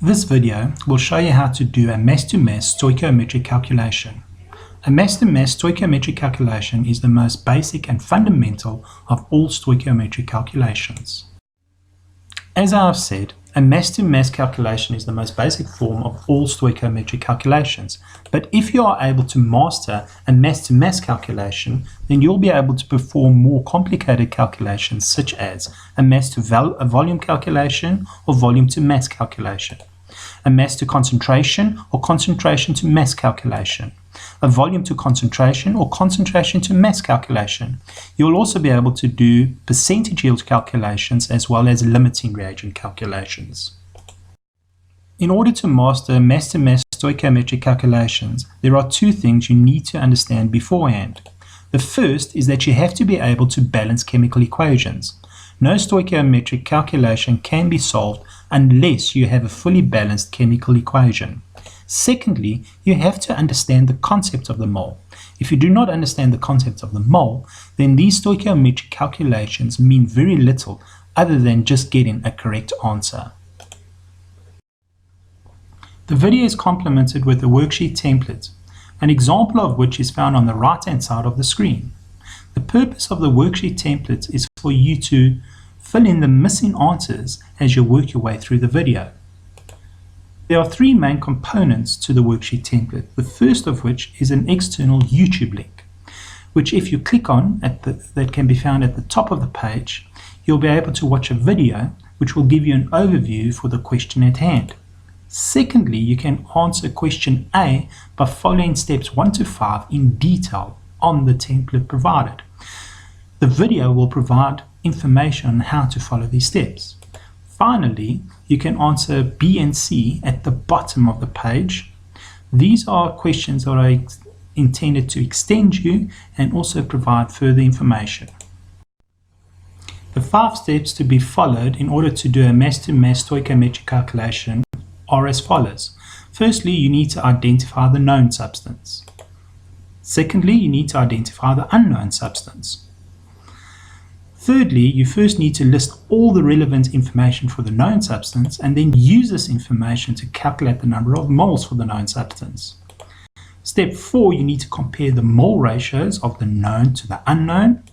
This video will show you how to do a mass-to-mass stoichiometric calculation. A mass-to-mass stoichiometric calculation is the most basic and fundamental of all stoichiometric calculations. As I have said, a mass-to-mass calculation is the most basic form of all stoichiometric calculations, but if you are able to master a mass-to-mass calculation, then you'll be able to perform more complicated calculations such as a mass-to-volume calculation or volume-to-mass calculation, a mass-to-concentration or concentration-to-mass calculation, a volume-to-concentration or concentration-to-mass calculation. You'll also be able to do percentage yield calculations as well as limiting reagent calculations. In order to master mass-to-mass stoichiometric calculations, there are two things you need to understand beforehand. The first is that you have to be able to balance chemical equations. No stoichiometric calculation can be solved unless you have a fully balanced chemical equation. Secondly, you have to understand the concept of the mole. If you do not understand the concept of the mole, then these stoichiometric calculations mean very little other than just getting a correct answer. The video is complemented with a worksheet template, an example of which is found on the right-hand side of the screen. The purpose of the worksheet template is for you to fill in the missing answers as you work your way through the video. There are three main components to the worksheet template, the first of which is an external YouTube link, which if you click on, that can be found at the top of the page, you'll be able to watch a video which will give you an overview for the question at hand. Secondly, you can answer question A by following steps 1 to 5 in detail on the template provided. The video will provide information on how to follow these steps. Finally, you can answer B and C at the bottom of the page. These are questions that are intended to extend you and also provide further information. The 5 steps to be followed in order to do a mass-to-mass stoichiometric calculation are as follows. Firstly, you need to identify the known substance. Secondly, you need to identify the unknown substance. Thirdly, you first need to list all the relevant information for the known substance and then use this information to calculate the number of moles for the known substance. Step 4, you need to compare the mole ratios of the known to the unknown.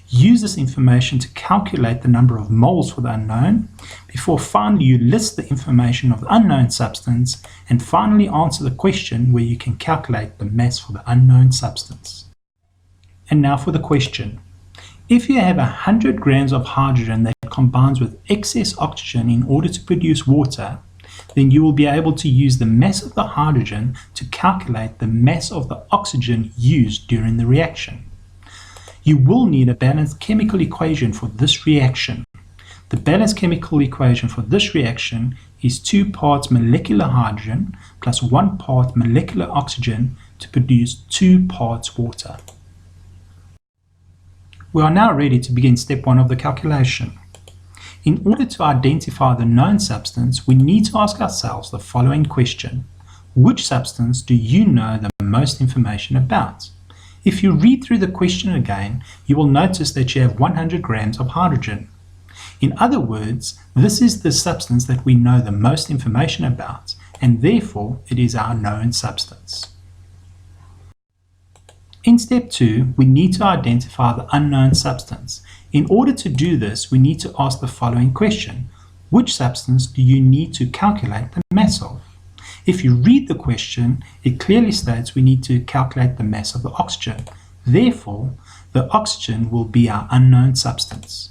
Use this information to calculate the number of moles for the unknown, before finally you list the information of the unknown substance, and finally answer the question where you can calculate the mass for the unknown substance. And now for the question. If you have 100 grams of hydrogen that combines with excess oxygen in order to produce water, then you will be able to use the mass of the hydrogen to calculate the mass of the oxygen used during the reaction. You will need a balanced chemical equation for this reaction. The balanced chemical equation for this reaction is 2 parts molecular hydrogen plus 1 part molecular oxygen to produce 2 parts water. We are now ready to begin step 1 of the calculation. In order to identify the known substance, we need to ask ourselves the following question. Which substance do you know the most information about? If you read through the question again, you will notice that you have 100 grams of hydrogen. In other words, this is the substance that we know the most information about, and therefore it is our known substance. In step 2, we need to identify the unknown substance. In order to do this, we need to ask the following question. Which substance do you need to calculate the mass of? If you read the question, it clearly states we need to calculate the mass of the oxygen. Therefore, the oxygen will be our unknown substance.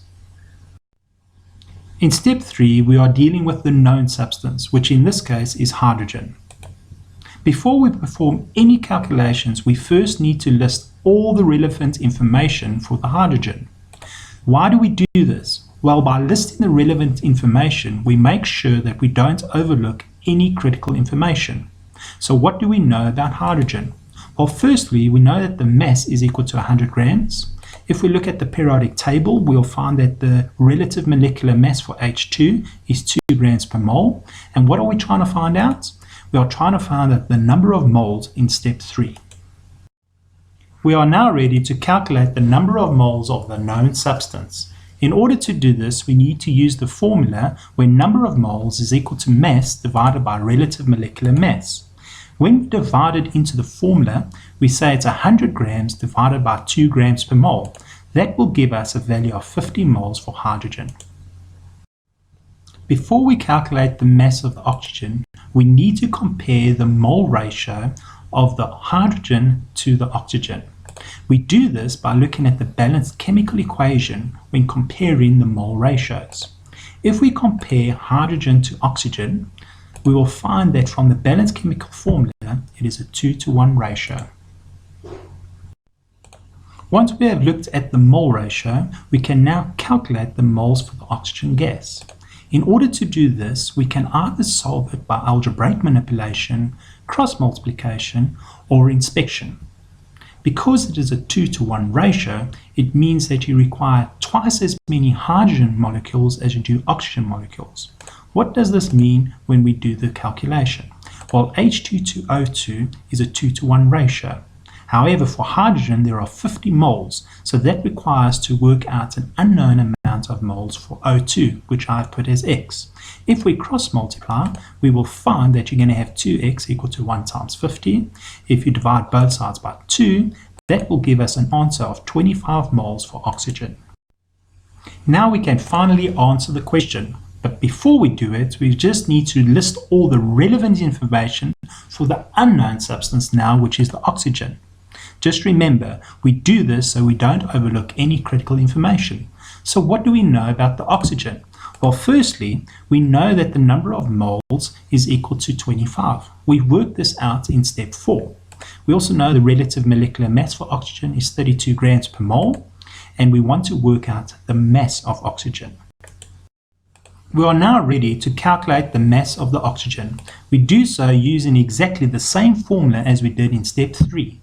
In step 3, we are dealing with the known substance, which in this case is hydrogen. Before we perform any calculations, we first need to list all the relevant information for the hydrogen. Why do we do this? Well, by listing the relevant information, we make sure that we don't overlook any critical information. So what do we know about hydrogen? Well, firstly, we know that the mass is equal to 100 grams. If we look at the periodic table, we'll find that the relative molecular mass for H2 is 2 grams per mole. And what are we trying to find out? We are trying to find out the number of moles in step 3. We are now ready to calculate the number of moles of the known substance. In order to do this, we need to use the formula where number of moles is equal to mass divided by relative molecular mass. When we divide it into the formula, we say it's 100 grams divided by 2 grams per mole. That will give us a value of 50 moles for hydrogen. Before we calculate the mass of the oxygen, we need to compare the mole ratio of the hydrogen to the oxygen. We do this by looking at the balanced chemical equation when comparing the mole ratios. If we compare hydrogen to oxygen, we will find that from the balanced chemical formula, it is a 2-to-1 ratio. Once we have looked at the mole ratio, we can now calculate the moles for the oxygen gas. In order to do this, we can either solve it by algebraic manipulation, cross multiplication, or inspection. Because it is a 2-to-1 ratio, it means that you require twice as many hydrogen molecules as you do oxygen molecules. What does this mean when we do the calculation? Well, H2 to O2 is a 2-to-1 ratio. However, for hydrogen, there are 50 moles, so that requires to work out an unknown amount of moles for O2, which I've put as X. If we cross multiply, we will find that you're going to have 2x equal to 1 times 50. If you divide both sides by 2, that will give us an answer of 25 moles for oxygen. Now we can finally answer the question. But before we do it, we just need to list all the relevant information for the unknown substance now, which is the oxygen. Just remember, we do this so we don't overlook any critical information. So what do we know about the oxygen? Well, firstly, we know that the number of moles is equal to 25. We've worked this out in step 4. We also know the relative molecular mass for oxygen is 32 grams per mole, and we want to work out the mass of oxygen. We are now ready to calculate the mass of the oxygen. We do so using exactly the same formula as we did in step 3.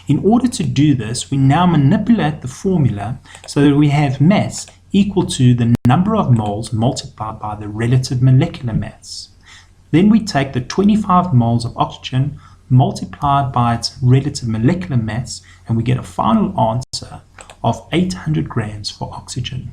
In order to do this, we now manipulate the formula so that we have mass equal to the number of moles multiplied by the relative molecular mass. Then we take the 25 moles of oxygen multiplied by its relative molecular mass, and we get a final answer of 800 grams for oxygen.